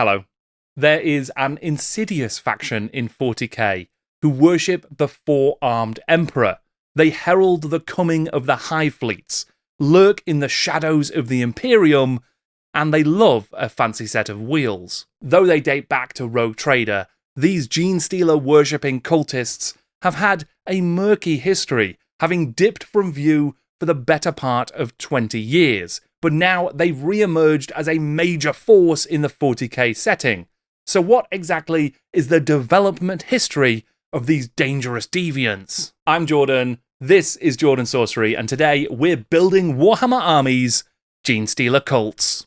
Hello. There is an insidious faction in 40k who worship the four-armed Emperor. They herald the coming of the Hive Fleets, lurk in the shadows of the Imperium, and they love a fancy set of wheels. Though they date back to Rogue Trader, these Genestealer worshipping cultists have had a murky history, having dipped from view for the better part of 20 years, but now they've re-emerged as a major force in the 40k setting. So what exactly is the development history of these dangerous deviants? I'm Jordan, this is Jordan Sorcery, and today we're building Warhammer Armies, Genestealer Cults.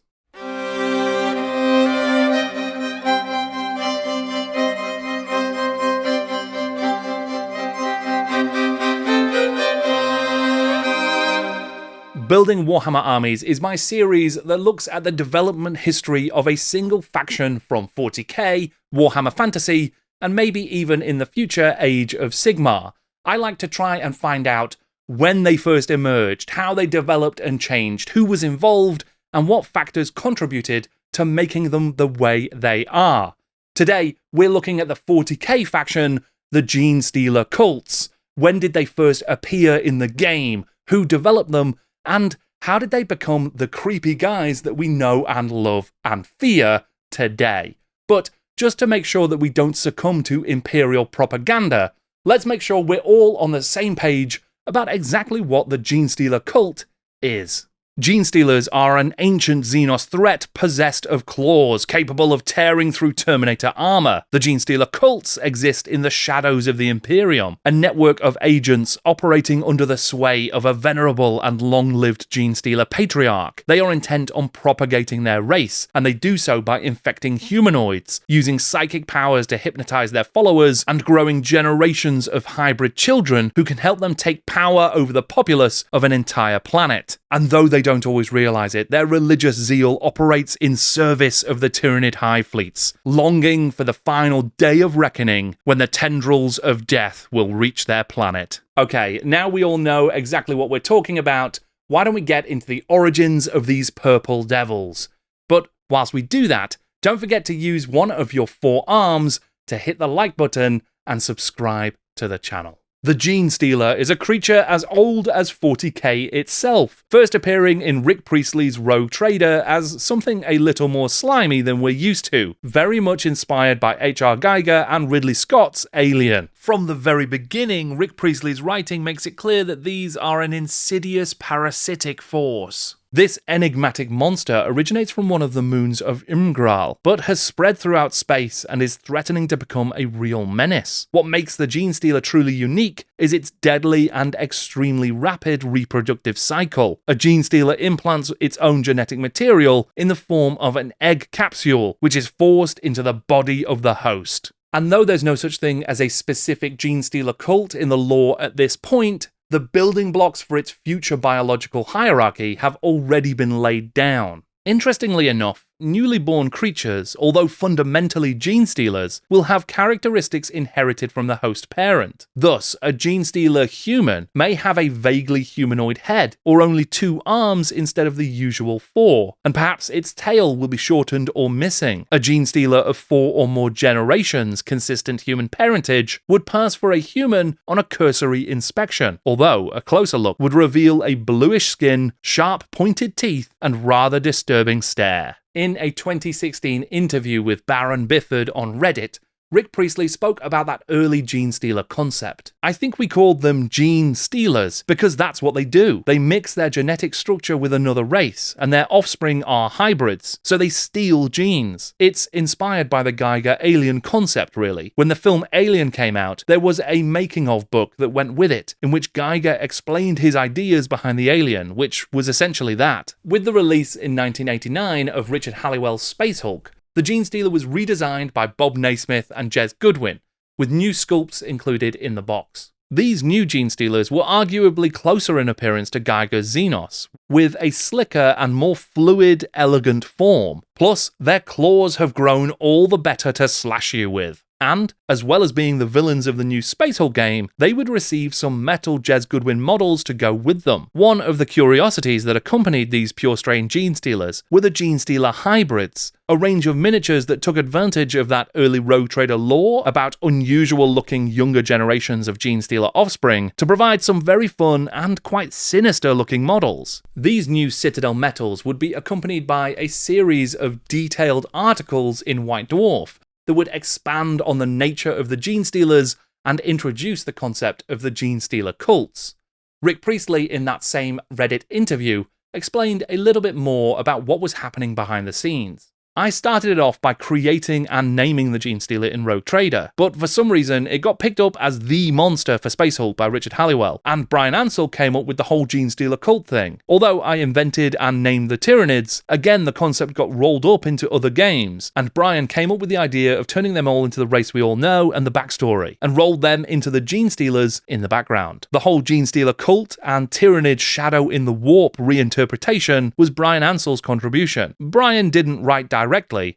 Building Warhammer Armies is my series that looks at the development history of a single faction from 40k, Warhammer Fantasy, and maybe even in the future Age of Sigmar. I like to try and find out when they first emerged, how they developed and changed, who was involved, and what factors contributed to making them the way they are. Today, we're looking at the 40k faction, the Genestealer Cults. When did they first appear in the game? Who developed them? And how did they become the creepy guys that we know and love and fear today? But just to make sure that we don't succumb to Imperial propaganda, let's make sure we're all on the same page about exactly what the Genestealer cult is. Genestealers are an ancient Xenos threat possessed of claws, capable of tearing through Terminator armor. The Genestealer cults exist in the shadows of the Imperium, a network of agents operating under the sway of a venerable and long-lived Genestealer patriarch. They are intent on propagating their race, and they do so by infecting humanoids, using psychic powers to hypnotize their followers, and growing generations of hybrid children who can help them take power over the populace of an entire planet. And though they don't always realize it, their religious zeal operates in service of the Tyranid hive fleets, longing for the final day of reckoning when the tendrils of death will reach their planet. Okay, now we all know exactly what we're talking about, why don't we get into the origins of these purple devils? But whilst we do that, don't forget to use one of your four arms to hit the like button and subscribe to the channel. The Genestealer is a creature as old as 40k itself, first appearing in Rick Priestley's Rogue Trader as something a little more slimy than we're used to, very much inspired by H.R. Giger and Ridley Scott's Alien. From the very beginning, Rick Priestley's writing makes it clear that these are an insidious parasitic force. This enigmatic monster originates from one of the moons of Imgral, but has spread throughout space and is threatening to become a real menace. What makes the Genestealer truly unique is its deadly and extremely rapid reproductive cycle. A Genestealer implants its own genetic material in the form of an egg capsule, which is forced into the body of the host. And though there's no such thing as a specific Genestealer cult in the lore at this point, the building blocks for its future biological hierarchy have already been laid down. Interestingly enough, newly born creatures, although fundamentally Genestealers, will have characteristics inherited from the host parent. Thus, a Genestealer human may have a vaguely humanoid head, or only 2 arms instead of the usual 4, and perhaps its tail will be shortened or missing. A Genestealer of 4 or more generations consistent human parentage would pass for a human on a cursory inspection, although a closer look would reveal a bluish skin, sharp pointed teeth, and rather disturbing stare. In a 2016 interview with Baron Bifford on Reddit, Rick Priestley spoke about that early Genestealer concept. I think we called them Genestealers because that's what they do. They mix their genetic structure with another race, and their offspring are hybrids, so they steal genes. It's inspired by the Giger Alien concept, really. When the film Alien came out, there was a making-of book that went with it, in which Giger explained his ideas behind the alien, which was essentially that. With the release in 1989 of Richard Halliwell's Space Hulk, the Genestealer was redesigned by Bob Naismith and Jes Goodwin, with new sculpts included in the box. These new Genestealers were arguably closer in appearance to Giger's Xenos, with a slicker and more fluid, elegant form. Plus, their claws have grown all the better to slash you with. And, as well as being the villains of the new Space Hulk game, they would receive some metal Jes Goodwin models to go with them. One of the curiosities that accompanied these pure-strain Genestealers were the Genestealer hybrids, a range of miniatures that took advantage of that early Rogue Trader lore about unusual-looking younger generations of Genestealer offspring to provide some very fun and quite sinister-looking models. These new Citadel metals would be accompanied by a series of detailed articles in White Dwarf that would expand on the nature of the Genestealers and introduce the concept of the Genestealer Cults. Rick Priestley, in that same Reddit interview, explained a little bit more about what was happening behind the scenes. I started it off by creating and naming the Genestealer in Rogue Trader, but for some reason it got picked up as the monster for Space Hulk by Richard Halliwell, and Brian Ansell came up with the whole Genestealer cult thing. Although I invented and named the Tyranids, again the concept got rolled up into other games, and Brian came up with the idea of turning them all into the race we all know and the backstory, and rolled them into the Genestealers in the background. The whole Genestealer cult and Tyranid Shadow in the Warp reinterpretation was Brian Ansell's contribution. Brian didn't write directly,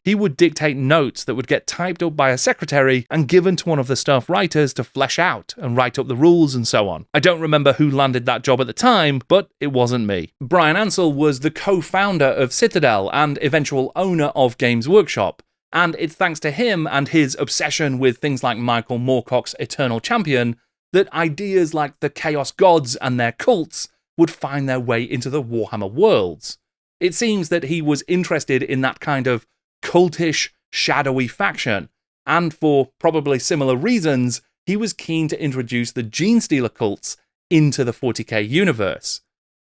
he would dictate notes that would get typed up by a secretary and given to one of the staff writers to flesh out and write up the rules and so on. I don't remember who landed that job at the time, but it wasn't me. Brian Ansell was the co-founder of Citadel and eventual owner of Games Workshop, and it's thanks to him and his obsession with things like Michael Moorcock's Eternal Champion that ideas like the Chaos Gods and their cults would find their way into the Warhammer worlds. It seems that he was interested in that kind of cultish, shadowy faction, and for probably similar reasons, he was keen to introduce the Genestealer cults into the 40k universe.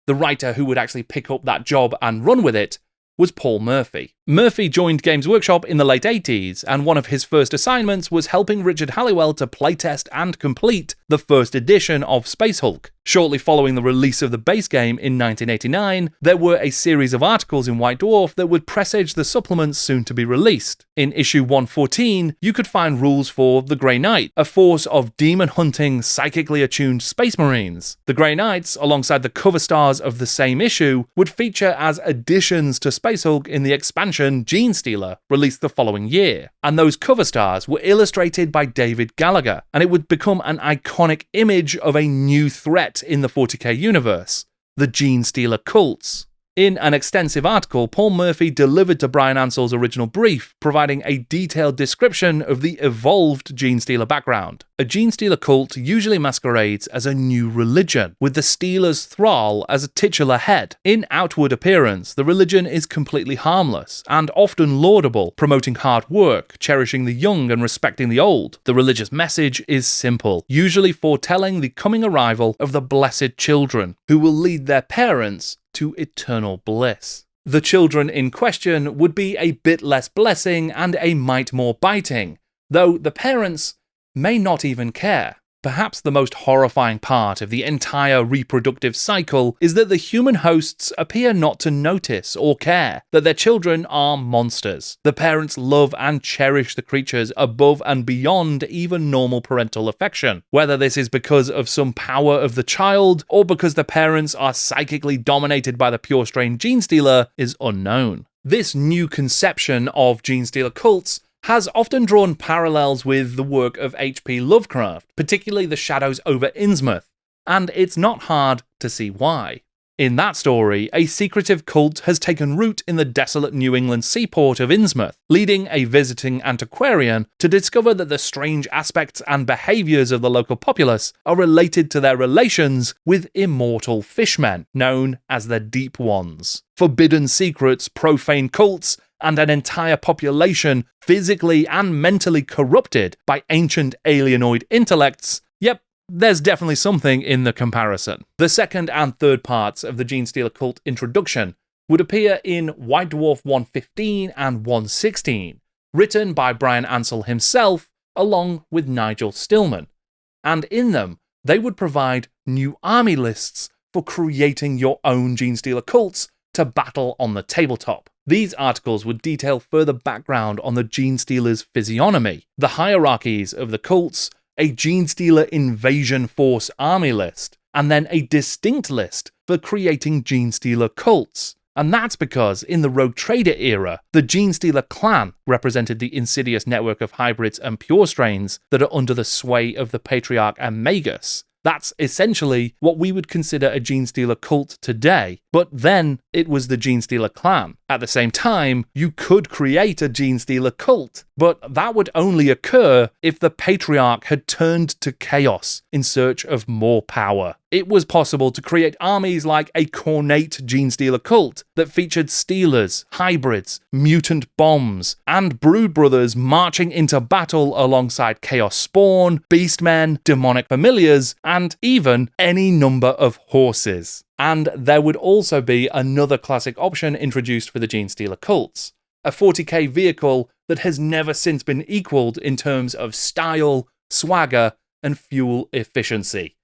The writer who would actually pick up that job and run with it was Paul Murphy. Murphy joined Games Workshop in the late 80s, and one of his first assignments was helping Richard Halliwell to playtest and complete the first edition of Space Hulk. Shortly following the release of the base game in 1989, there were a series of articles in White Dwarf that would presage the supplements soon to be released. In issue 114, you could find rules for the Grey Knight, a force of demon-hunting, psychically attuned space marines. The Grey Knights, alongside the cover stars of the same issue, would feature as additions to Space Hulk in the expansion Genestealer, released the following year. And those cover stars were illustrated by David Gallagher, and it would become an iconic image of a new threat in the 40k universe, the Genestealer Cults. In an extensive article, Paul Murphy delivered to Brian Ansell's original brief, providing a detailed description of the evolved Genestealer background. A Genestealer cult usually masquerades as a new religion, with the Stealer's thrall as a titular head. In outward appearance, the religion is completely harmless, and often laudable, promoting hard work, cherishing the young and respecting the old. The religious message is simple, usually foretelling the coming arrival of the blessed children, who will lead their parents to eternal bliss. The children in question would be a bit less blessing and a mite more biting, though the parents may not even care. Perhaps the most horrifying part of the entire reproductive cycle is that the human hosts appear not to notice or care that their children are monsters. The parents love and cherish the creatures above and beyond even normal parental affection. Whether this is because of some power of the child or because the parents are psychically dominated by the pure strain Genestealer is unknown. This new conception of Genestealer cults has often drawn parallels with the work of H.P. Lovecraft, particularly The Shadows over Innsmouth, and it's not hard to see why. In that story, a secretive cult has taken root in the desolate New England seaport of Innsmouth, leading a visiting antiquarian to discover that the strange aspects and behaviours of the local populace are related to their relations with immortal fishmen, known as the Deep Ones. Forbidden secrets, profane cults, and an entire population physically and mentally corrupted by ancient alienoid intellects. Yep, there's definitely something in the comparison. The second and third parts of the Genestealer cult introduction would appear in White Dwarf 115 and 116, written by Brian Ansell himself along with Nigel Stillman. And in them, they would provide new army lists for creating your own Genestealer cults to battle on the tabletop. These articles would detail further background on the Genestealer's physiognomy, the hierarchies of the cults, a Genestealer invasion force army list, and then a distinct list for creating Genestealer cults. And that's because in the Rogue Trader era, the Genestealer clan represented the insidious network of hybrids and pure strains that are under the sway of the Patriarch and Magus. That's essentially what we would consider a Genestealer cult today, but then it was the Genestealer clan. At the same time, you could create a Genestealer cult, but that would only occur if the Patriarch had turned to chaos in search of more power. It was possible to create armies like a Cornate Genestealer cult that featured Stealers, hybrids, mutant bombs, and Brood Brothers marching into battle alongside Chaos Spawn, Beastmen, demonic familiars, and even any number of horses. And there would also be another classic option introduced for the Genestealer cults, a 40k vehicle that has never since been equalled in terms of style, swagger, and fuel efficiency.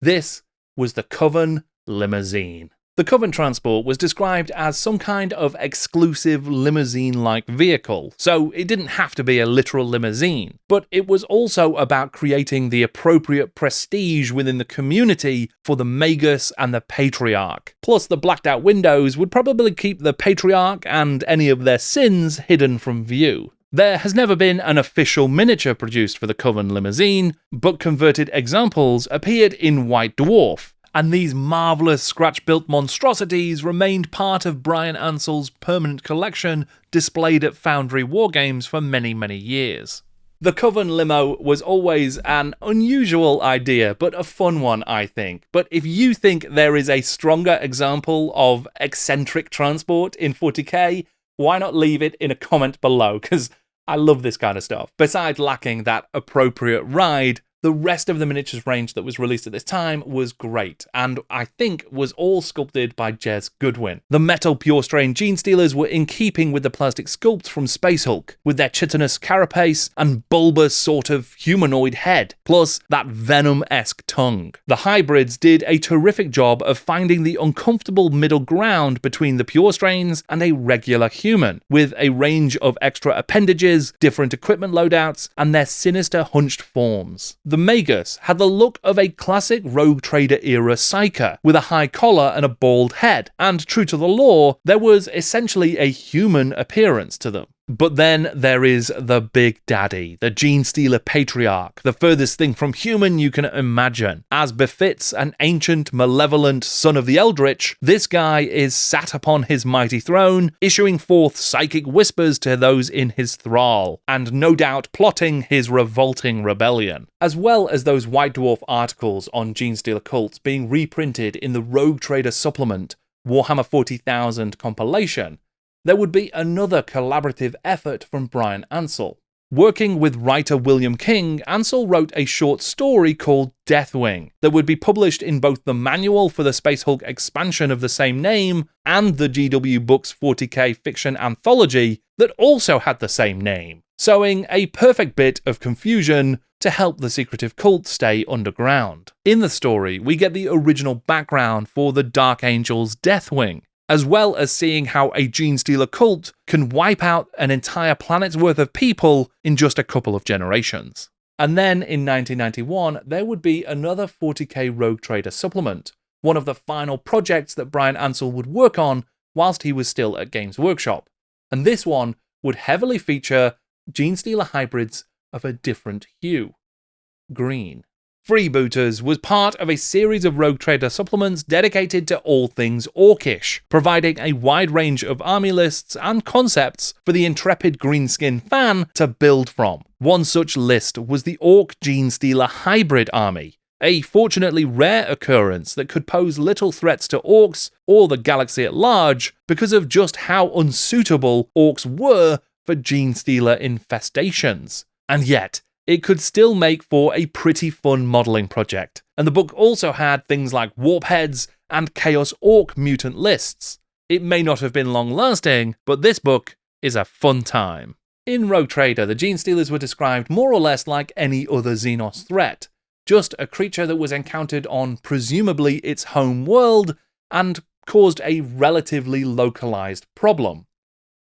This was the Coven Limousine. The Coven transport was described as some kind of exclusive limousine-like vehicle, so it didn't have to be a literal limousine, but it was also about creating the appropriate prestige within the community for the Magus and the Patriarch. Plus, the blacked-out windows would probably keep the Patriarch and any of their sins hidden from view. There has never been an official miniature produced for the Coven limousine, but converted examples appeared in White Dwarf, and these marvellous scratch-built monstrosities remained part of Brian Ansell's permanent collection displayed at Foundry Wargames for many, many years. The Coven limo was always an unusual idea, but a fun one, I think. But if you think there is a stronger example of eccentric transport in 40k, why not leave it in a comment below, because I love this kind of stuff. Besides lacking that appropriate ride, the rest of the miniatures range that was released at this time was great, and I think was all sculpted by Jes Goodwin. The metal pure strain Genestealers were in keeping with the plastic sculpts from Space Hulk, with their chitinous carapace and bulbous sort of humanoid head, plus that Venom-esque tongue. The hybrids did a terrific job of finding the uncomfortable middle ground between the pure strains and a regular human, with a range of extra appendages, different equipment loadouts, and their sinister hunched forms. The Magus had the look of a classic Rogue Trader era psyker, with a high collar and a bald head, and true to the lore, there was essentially a human appearance to them. But then there is the Big Daddy, the Genestealer Patriarch, the furthest thing from human you can imagine. As befits an ancient, malevolent son of the Eldritch, this guy is sat upon his mighty throne, issuing forth psychic whispers to those in his thrall, and no doubt plotting his revolting rebellion. As well as those White Dwarf articles on Genestealer cults being reprinted in the Rogue Trader supplement, Warhammer 40,000 compilation, there would be another collaborative effort from Brian Ansell. Working with writer William King, Ansell wrote a short story called Deathwing that would be published in both the manual for the Space Hulk expansion of the same name and the GW Books 40k fiction anthology that also had the same name, sowing a perfect bit of confusion to help the secretive cult stay underground. In the story, we get the original background for the Dark Angel's Deathwing, as well as seeing how a Genestealer cult can wipe out an entire planet's worth of people in just a couple of generations. And then in 1991, there would be another 40k Rogue Trader supplement, one of the final projects that Brian Ansell would work on whilst he was still at Games Workshop. And this one would heavily feature Genestealer hybrids of a different hue, green. Freebooters was part of a series of Rogue Trader supplements dedicated to all things Orcish, providing a wide range of army lists and concepts for the intrepid greenskin fan to build from. One such list was the Orc Genestealer Hybrid Army, a fortunately rare occurrence that could pose little threats to Orcs or the galaxy at large because of just how unsuitable Orcs were for Genestealer infestations. And yet, it could still make for a pretty fun modelling project, and the book also had things like warp heads and Chaos Orc mutant lists. It may not have been long-lasting, but this book is a fun time. In Rogue Trader, the Genestealers were described more or less like any other Xenos threat, just a creature that was encountered on presumably its home world and caused a relatively localised problem.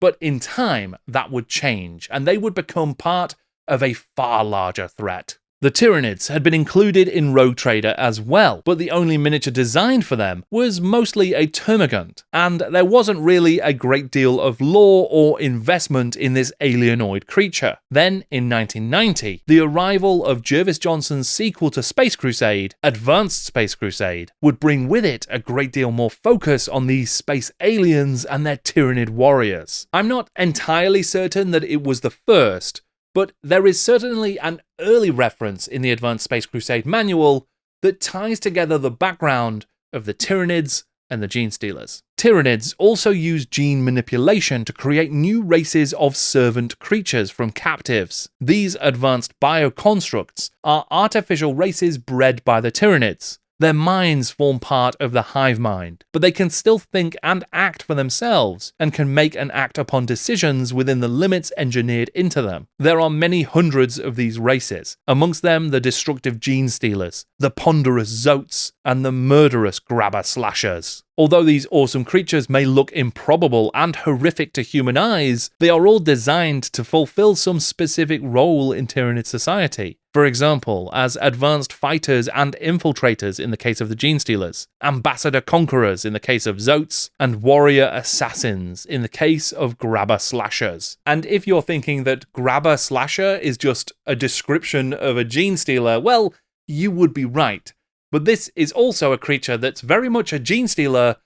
But in time, that would change, and they would become part of a far larger threat. The Tyranids had been included in Rogue Trader as well, but the only miniature designed for them was mostly a termagant, and there wasn't really a great deal of lore or investment in this alienoid creature. Then, in 1990, the arrival of Jervis Johnson's sequel to Space Crusade, Advanced Space Crusade, would bring with it a great deal more focus on these space aliens and their Tyranid warriors. I'm not entirely certain that it was the first, but there is certainly an early reference in the Advanced Space Crusade manual that ties together the background of the Tyranids and the Genestealers. Tyranids also use gene manipulation to create new races of servant creatures from captives. These advanced bioconstructs are artificial races bred by the Tyranids. Their minds form part of the hive mind, but they can still think and act for themselves, and can make and act upon decisions within the limits engineered into them. There are many hundreds of these races, amongst them the destructive Genestealers, the ponderous Zotes, and the murderous grabber-slashers. Although these awesome creatures may look improbable and horrific to human eyes, they are all designed to fulfill some specific role in Tyranid society. For example, as advanced fighters and infiltrators in the case of the Genestealers, ambassador conquerors in the case of Zotes, and warrior assassins in the case of grabber-slashers. And if you're thinking that grabber-slasher is just a description of a Genestealer, well, you would be right. But this is also a creature that's very much a Genestealer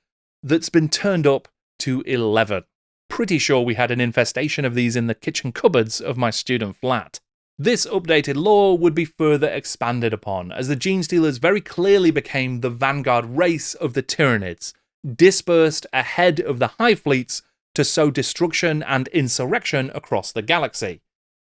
that's been turned up to 11. Pretty sure we had an infestation of these in the kitchen cupboards of my student flat. This updated lore would be further expanded upon, as the Genestealers very clearly became the vanguard race of the Tyranids, dispersed ahead of the Hive fleets to sow destruction and insurrection across the galaxy.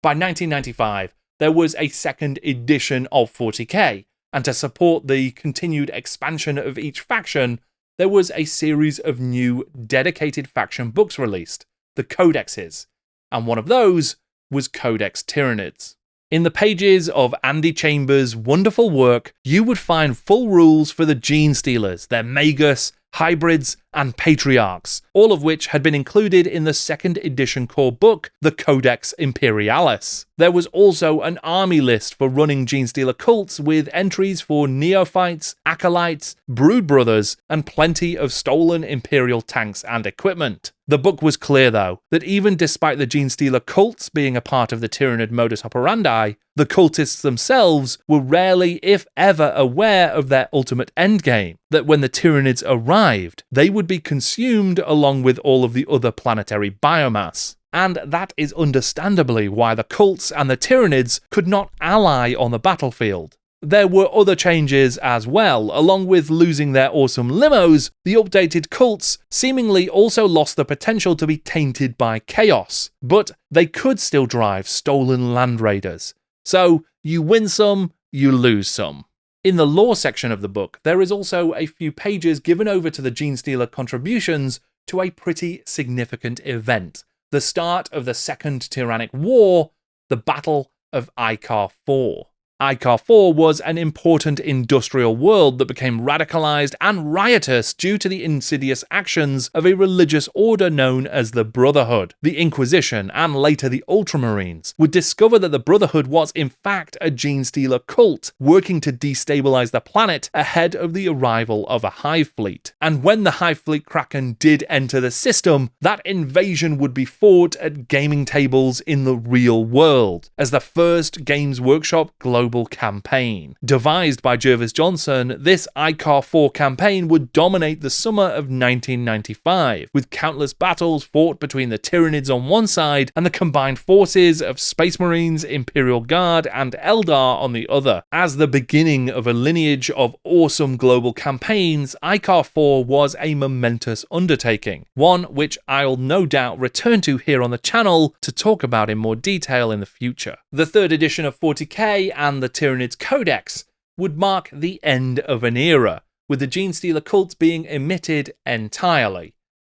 By 1995, there was a second edition of 40k, and to support the continued expansion of each faction, there was a series of new dedicated faction books released, the Codexes, and one of those was Codex Tyranids. In the pages of Andy Chambers' wonderful work, you would find full rules for the Genestealers, their Magus, hybrids, and patriarchs, all of which had been included in the second edition core book, the Codex Imperialis. There was also an army list for running Genestealer cults with entries for neophytes, acolytes, brood brothers, and plenty of stolen Imperial tanks and equipment. The book was clear, though, that even despite the Genestealer cults being a part of the Tyranid modus operandi, the cultists themselves were rarely, if ever, aware of their ultimate endgame, that when the Tyranids arrived, they would be consumed along with all of the other planetary biomass. And that is understandably why the cults and the Tyranids could not ally on the battlefield. There were other changes as well. Along with losing their awesome limos, the updated cults seemingly also lost the potential to be tainted by chaos, but they could still drive stolen land raiders. So, you win some, you lose some. In the lore section of the book, there is also a few pages given over to the Genestealer contributions to a pretty significant event, the start of the Second Tyrannic War, the Battle of Icar 4. Icar 4 was an important industrial world that became radicalized and riotous due to the insidious actions of a religious order known as the Brotherhood. The Inquisition, and later the Ultramarines, would discover that the Brotherhood was in fact a Genestealer cult, working to destabilize the planet ahead of the arrival of a Hive fleet. And when the Hive fleet Kraken did enter the system, that invasion would be fought at gaming tables in the real world, as the first Games Workshop global campaign. Devised by Jervis Johnson, this Icar 4 campaign would dominate the summer of 1995, with countless battles fought between the Tyranids on one side and the combined forces of Space Marines, Imperial Guard, and Eldar on the other. As the beginning of a lineage of awesome global campaigns, Icar 4 was a momentous undertaking, one which I'll no doubt return to here on the channel to talk about in more detail in the future. The third edition of 40k and the Tyranids Codex would mark the end of an era, with the Genestealer cults being omitted entirely.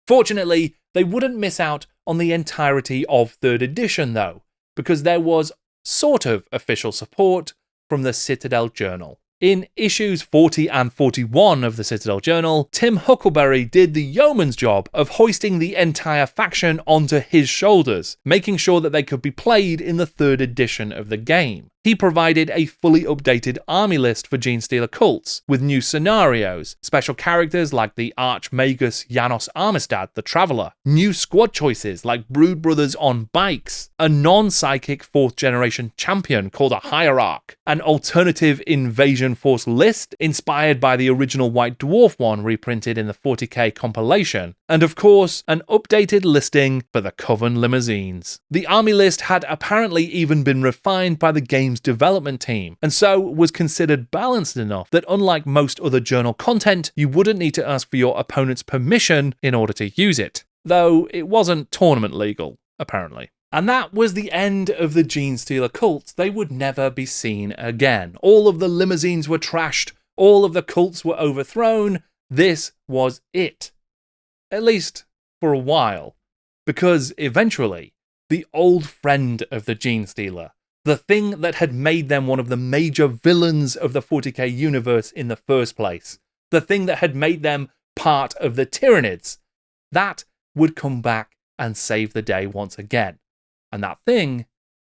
Fortunately, they wouldn't miss out on the entirety of 3rd edition though, because there was sort of official support from the Citadel Journal. In issues 40 and 41 of the Citadel Journal, Tim Huckleberry did the yeoman's job of hoisting the entire faction onto his shoulders, making sure that they could be played in the 3rd edition of the game. He provided a fully updated army list for Genestealer Cults, with new scenarios, special characters like the Archmagus Janos Armistad, the Traveller, new squad choices like Brood Brothers on bikes, a non-psychic 4th generation champion called a Hierarch, an alternative invasion force list inspired by the original White Dwarf one reprinted in the 40k compilation, and of course, an updated listing for the Coven limousines. The army list had apparently even been refined by the game's development team, and so was considered balanced enough that unlike most other journal content, you wouldn't need to ask for your opponent's permission in order to use it. Though it wasn't tournament legal, apparently. And that was the end of the Genestealer Cults. They would never be seen again. All of the limousines were trashed, all of the cults were overthrown. This was it. At least for a while. Because eventually, the old friend of the Genestealer, the thing that had made them one of the major villains of the 40k universe in the first place, the thing that had made them part of the Tyranids, that would come back and save the day once again. And that thing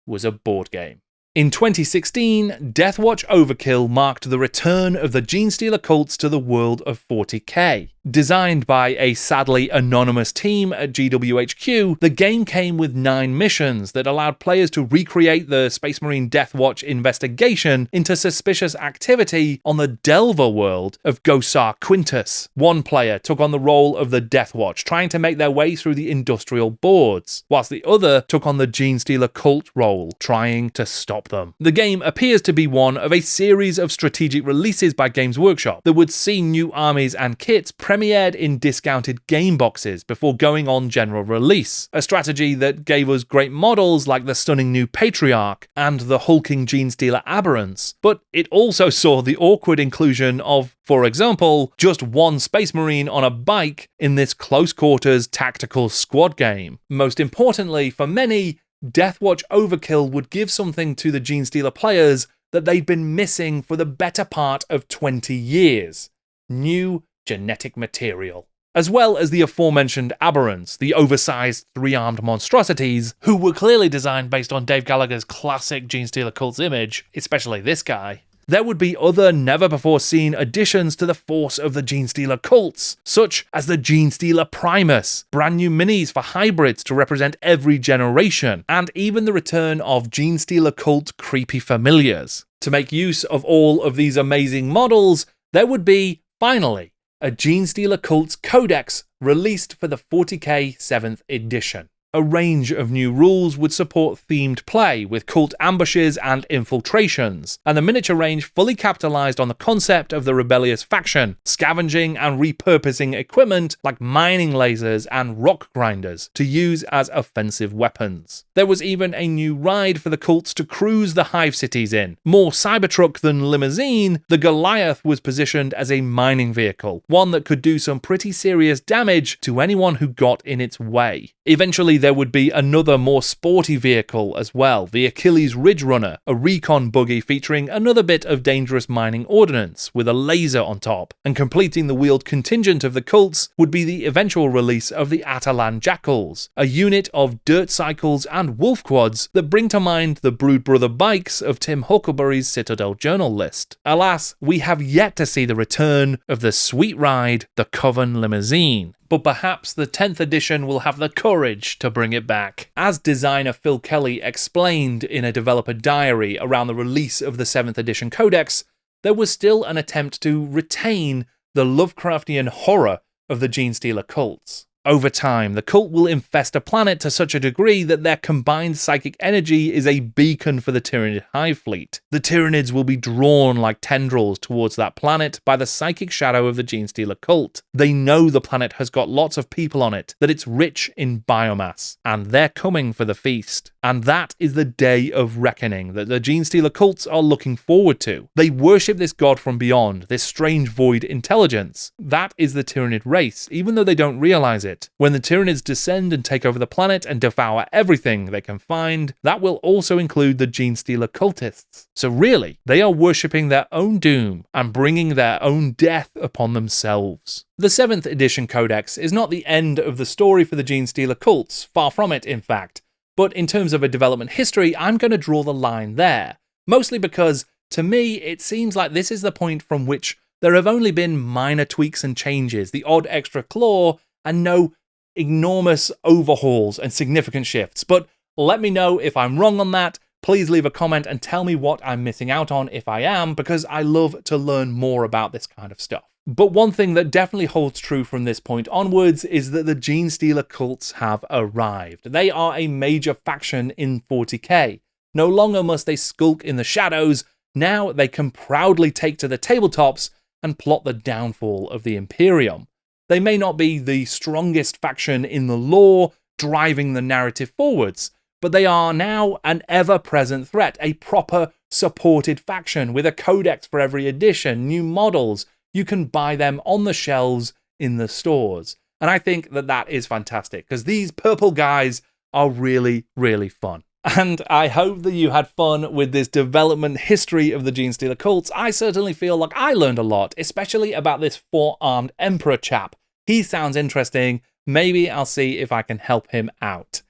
was a board game. In 2016, Deathwatch Overkill marked the return of the Genestealer Cults to the world of 40k. Designed by a sadly anonymous team at GWHQ, the game came with 9 missions that allowed players to recreate the Space Marine Deathwatch investigation into suspicious activity on the Delver world of Gosar Quintus. One player took on the role of the Deathwatch, trying to make their way through the industrial boards, whilst the other took on the Genestealer Cult role, trying to stop them. The game appears to be one of a series of strategic releases by Games Workshop that would see new armies and kits premiered in discounted game boxes before going on general release, a strategy that gave us great models like the stunning new Patriarch and the hulking Genestealer Aberrants, but it also saw the awkward inclusion of, for example, just one Space Marine on a bike in this close-quarters tactical squad game. Most importantly, for many, Deathwatch Overkill would give something to the Genestealer players that they'd been missing for the better part of 20 years. New genetic material. As well as the aforementioned aberrants, the oversized 3-armed monstrosities, who were clearly designed based on Dave Gallagher's classic Genestealer Cults image, especially this guy. There would be other never-before-seen additions to the force of the Genestealer Cults, such as the Genestealer Primus, brand new minis for hybrids to represent every generation, and even the return of Genestealer Cult creepy familiars. To make use of all of these amazing models, there would be, finally, a Genestealer Cults Codex released for the 40k 7th edition. A range of new rules would support themed play with cult ambushes and infiltrations, and the miniature range fully capitalized on the concept of the rebellious faction, scavenging and repurposing equipment like mining lasers and rock grinders to use as offensive weapons. There was even a new ride for the cults to cruise the hive cities in. More Cybertruck than limousine, the Goliath was positioned as a mining vehicle, one that could do some pretty serious damage to anyone who got in its way. Eventually, there would be another more sporty vehicle as well, the Achilles Ridge Runner, a recon buggy featuring another bit of dangerous mining ordnance with a laser on top. And completing the wheeled contingent of the cults would be the eventual release of the Atalan Jackals, a unit of dirt cycles and wolf quads that bring to mind the Brood Brother bikes of Tim Huckleberry's Citadel journal list. Alas, we have yet to see the return of the sweet ride, the Coven limousine. But perhaps the 10th edition will have the courage to bring it back. As designer Phil Kelly explained in a developer diary around the release of the 7th edition Codex, there was still an attempt to retain the Lovecraftian horror of the Genestealer cults. Over time, the cult will infest a planet to such a degree that their combined psychic energy is a beacon for the Tyranid hive fleet. The Tyranids will be drawn like tendrils towards that planet by the psychic shadow of the Genestealer cult. They know the planet has got lots of people on it, that it's rich in biomass, and they're coming for the feast. And that is the day of reckoning that the Genestealer cults are looking forward to. They worship this god from beyond, this strange void intelligence. That is the Tyranid race, even though they don't realize it. When the Tyranids descend and take over the planet and devour everything they can find, that will also include the Genestealer cultists. So really, they are worshipping their own doom and bringing their own death upon themselves. The 7th edition Codex is not the end of the story for the Genestealer cults, far from it in fact, but in terms of a development history, I'm going to draw the line there. Mostly because, to me, it seems like this is the point from which there have only been minor tweaks and changes, the odd extra claw, and no enormous overhauls and significant shifts. But let me know if I'm wrong on that. Please leave a comment and tell me what I'm missing out on if I am, because I love to learn more about this kind of stuff. But one thing that definitely holds true from this point onwards is that the Genestealer Cults have arrived. They are a major faction in 40k. No longer must they skulk in the shadows, now they can proudly take to the tabletops and plot the downfall of the Imperium. They may not be the strongest faction in the lore, driving the narrative forwards, but they are now an ever-present threat, a proper supported faction with a codex for every edition, new models. You can buy them on the shelves in the stores. And I think that that is fantastic, because these purple guys are really, really fun. And I hope that you had fun with this development history of the Genestealer Cults. I certainly feel like I learned a lot, especially about this four-armed Emperor chap. He sounds interesting. Maybe I'll see if I can help him out.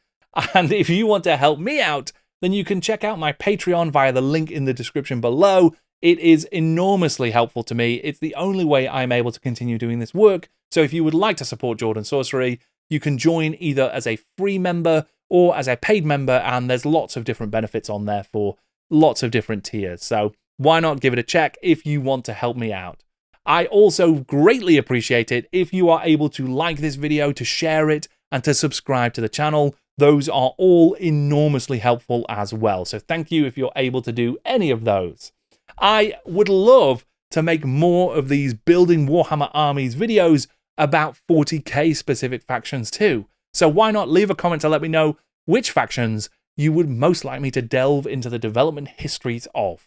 And if you want to help me out, then you can check out my Patreon via the link in the description below. It is enormously helpful to me. It's the only way I'm able to continue doing this work. So if you would like to support Jordan Sorcery, you can join either as a free member or as a paid member, and there's lots of different benefits on there for lots of different tiers. So why not give it a check if you want to help me out? I also greatly appreciate it if you are able to like this video, to share it, and to subscribe to the channel. Those are all enormously helpful as well. So thank you if you're able to do any of those. I would love to make more of these building Warhammer Armies videos about 40k specific factions too. So why not leave a comment to let me know which factions you would most like me to delve into the development histories of.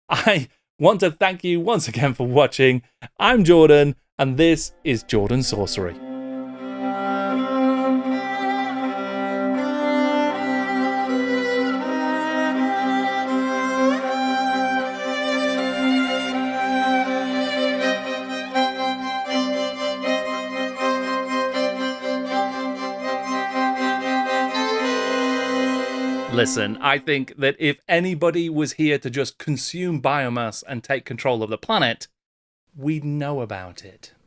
I want to thank you once again for watching. I'm Jordan, and this is Jordan Sorcery. Listen, I think that if anybody was here to just consume biomass and take control of the planet, we'd know about it.